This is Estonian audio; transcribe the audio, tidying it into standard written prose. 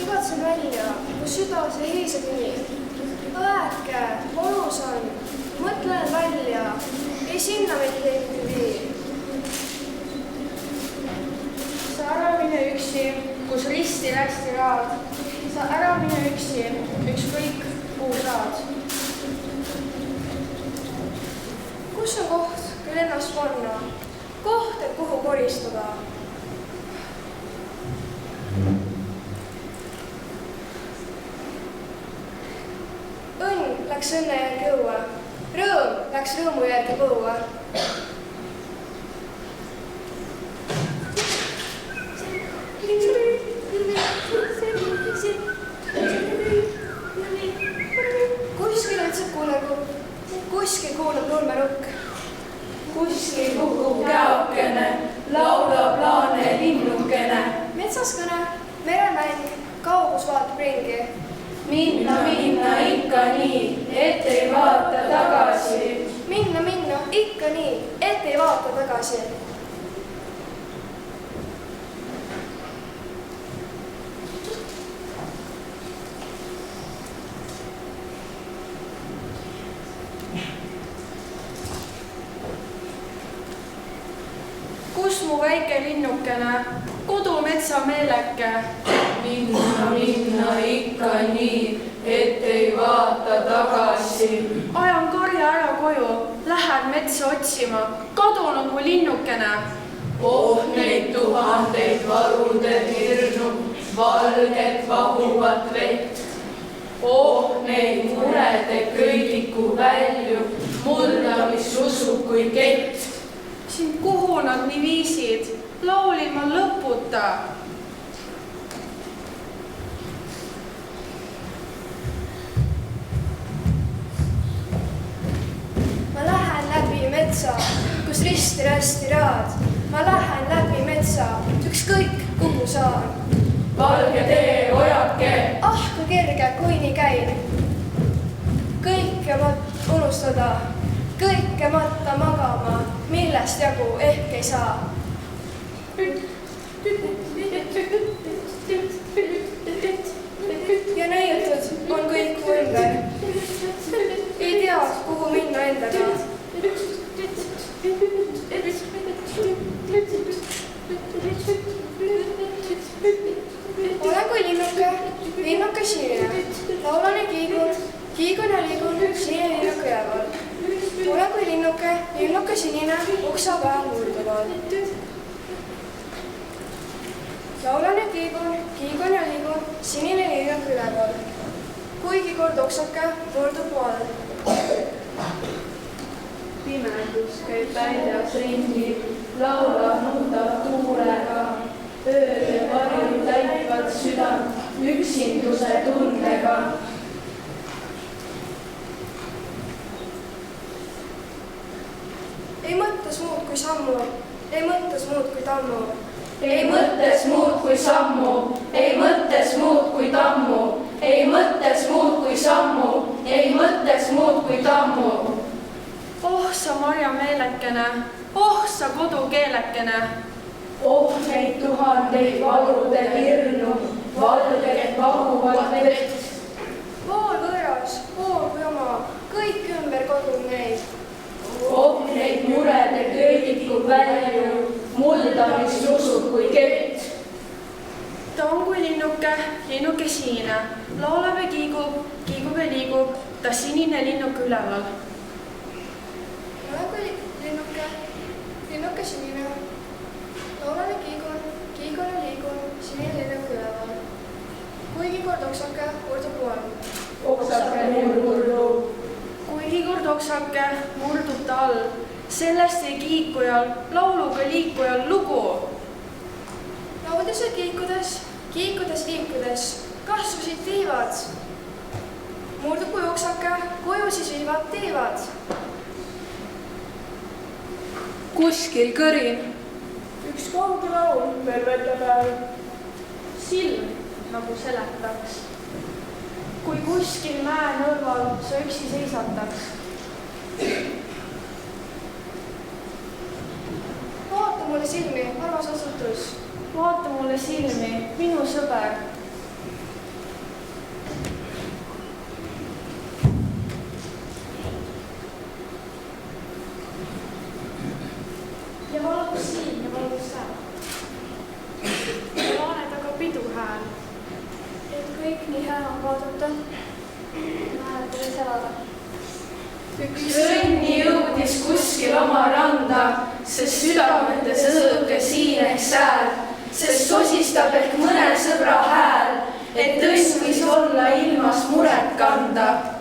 Igatsen välja, kus süda see heise kuni. Väike, valus on, mõtlen välja, ei sinna mitte ei vii. Sa ära mine üksi, kus risti hästi raad. Sa ära mine üksi, ükskõik kuhu saad. Kus on koht, küll ennast panna? Koht, et kuhu koristada. Õnn läks õnne järgi õue, rõõm läks rõõmu järgi põue. Kuskil kuulab nurmerukk. Kuskil kukub käokene, laulab laane linnukene. Metsas kõne, meremäng, kaugus vaatab ringi. Minna ikka nii, et ei vaata tagasi. Minna ikka nii, et ei vaata tagasi. Kus mu väike linnukene, kodumetsa meeleke? Minna ikka nii, et ei vaata tagasi. Ajan karja ära koju, lähen metsa otsima, kadunud mu linnukene. Oh, neid tuhandeid varude hirnu, valget vahuvat vett. Oh, neid murede köidiku välju, mulda, mis usub kui kett. Sind kuhu nad nii viisid, laulin ma lõputa. Ma lähen läbi metsa, kus risti-rästi raad. Ma lähen läbi metsa, ükskõik kuhu saan. Valge tee, ojake. Ah, kui kerge, kui nii käin. Kõike ma unustada, kõike matta magama, millest jagu ehk ei saa. Ja näiutud on kõik mu ümber. Ei tea, kuhu minna endaga. Olen kui linnuke sinine. Laulan ja kiigun ja liigun, sinine linnuke üleval. Olen kui linnuke sinine, oksa päev murduval. Laulan ja kiigun ja liigun, sinine linnuke üleval. Kuigi kord oksake murdub mu all. Pimedus käib väljas ringi, laulab, nutab tuulega. Ööde varjud täitvad südant üksinduse tundega. Ei mõttes muud kui sammu, ei mõttes muud kui tammu. Ei mõttes muud kui sammu, ei mõttes muud kui tammu. Ei mõttes muud kui sammu, ei mõttes muud kui tammu. Oh sa marja meelekene, oh sa kodukeelekene. Oh neid tuhandeid valude hirnu, valget vahuvat vett. Pool võõras, pool kui oma, kõik ümber kodub neid. Oh neid murede köidiku välju, mulda, mis usub kui kett. Ta on kui linnuke sinine, laulab ja kiigub ja liigub, ta sinine linnuke üleval. Ma olen kui linnuke sinine, laulan ja kiigun ja liigun, sinine linnuke üleval. Kuigi kord oksake murdub mu all. Oksake murdub. Kuigi kord oksake murdub ta all, sellest ei kiikujal, lauluga liikujal lugu. Laudes ja liikudes, kasvasid tiivad. Murdub kui oksake, koju siis viivad tiivad. Kuskil kõrin, Üks kauge laul veel välja päev. silm nagu seletaks. Kui kuskil mäe nõlval sa üksi seisataks. Vaata mulle silmi, armas asutus. Vaata mulle silmi, minu sõber. ja valus siin ja valus seal. ja laane taga pidu hääl. et kõik nii hea on vaadata. näed, kuidas elada. Üks õnn jõudis kuskil oma randa, sest südametes õõge siin ehk sääl, sest sosistab ehk mõne sõbra hääl, et õnn võis olla ilmas muret kanda.